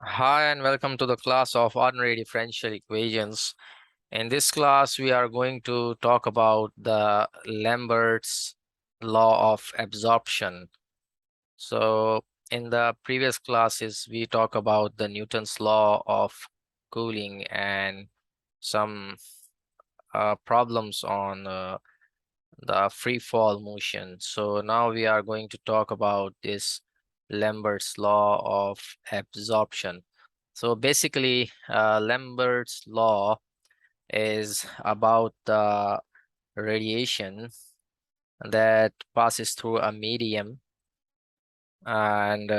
Hi and welcome to the class of ordinary differential equations. In this class, we are going to talk about the Lambert's law of absorption. So in the previous classes, we talk about the Newton's law of cooling and some problems on the free fall motion. So now we are going to talk about this Lambert's law of absorption. So basically, Lambert's law is about the radiation that passes through a medium, and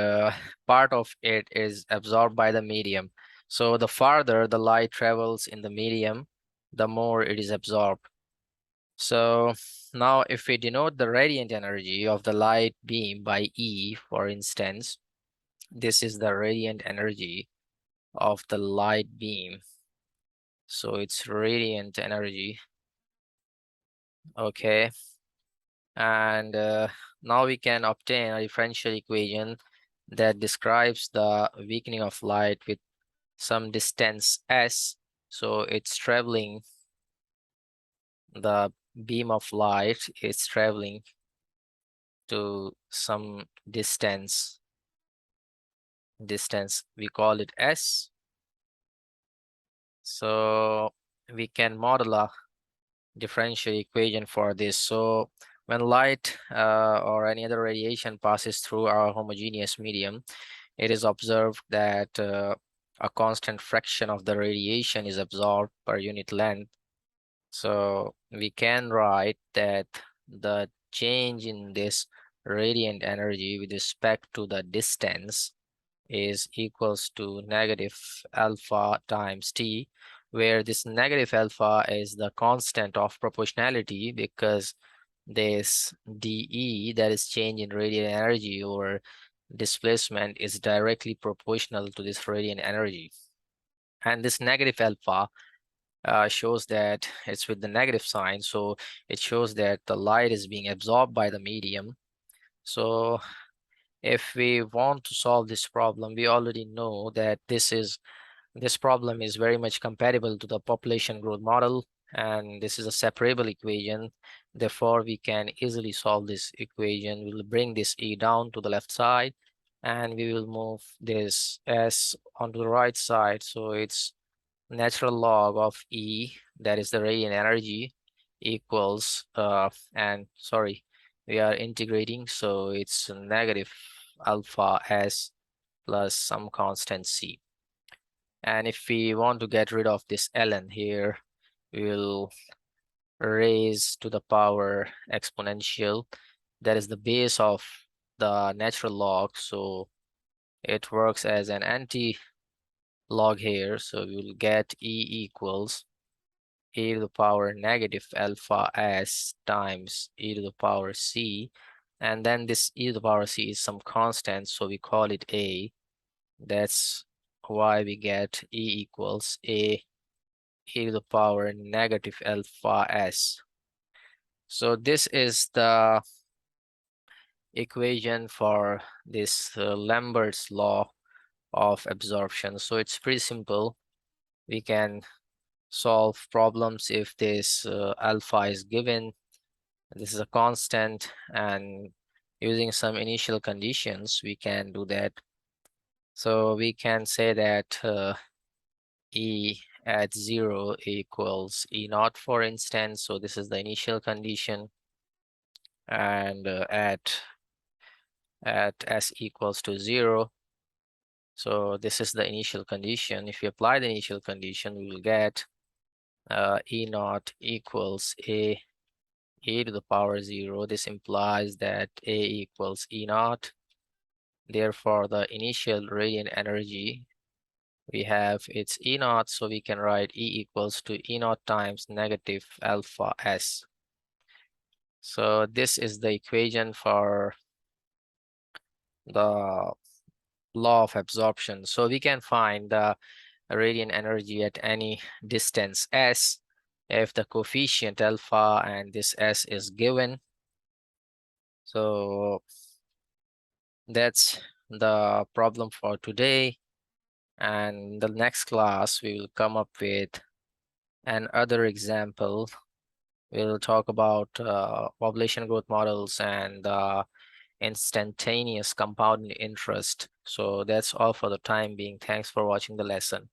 part of it is absorbed by the medium. So the farther the light travels in the medium, the more it is absorbed. So now if we denote the radiant energy of the light beam by E, for instance, this is the radiant energy of the light beam. So it's radiant energy. Okay. And now we can obtain a differential equation that describes the weakening of light with some distance s. So it's traveling, the beam of light is traveling to some distance we call it s. So we can model a differential equation for this. So when light or any other radiation passes through our homogeneous medium, it is observed that a constant fraction of the radiation is absorbed per unit length. So we can write that the change in this radiant energy with respect to the distance is equals to negative alpha times t, where this negative alpha is the constant of proportionality, because this dE, that is change in radiant energy or displacement, is directly proportional to this radiant energy. And this negative alpha shows that it's with the negative sign, so it shows that the light is being absorbed by the medium. So if we want to solve this problem, we already know that this problem is very much compatible to the population growth model, and this is a separable equation. Therefore, we can easily solve this equation. We'll bring this E down to the left side, and we will move this S onto the right side. So it's natural log of E, that is the radiant energy, equals, and sorry, we are integrating, so it's negative alpha S plus some constant C. And if we want to get rid of this ln here, we will raise to the power exponential. That is the base of the natural log, so it works as an anti-log here. So we will get E equals e to the power negative alpha s times e to the power c. And then this e to the power c is some constant, so we call it a. That's why we get E equals a e to the power negative alpha s. So this is the equation for this Lambert's law of absorption. So it's pretty simple. We can solve problems if this alpha is given. This is a constant, and using some initial conditions, we can do that. So we can say that E at 0 equals E naught, for instance. So this is the initial condition. And at S equals to 0. So this is the initial condition. If you apply the initial condition, we will get E naught equals e to the power 0. This implies that a equals E naught. Therefore, the initial radiant energy we have, it's E naught, so we can write E equals to E naught times negative alpha S. So this is the equation for the law of absorption. So we can find the radiant energy at any distance s if the coefficient alpha and this s is given. So that's the problem for today. And the next class, we will come up with another example. We'll talk about population growth models and instantaneous compounding interest. So that's all for the time being. Thanks for watching the lesson.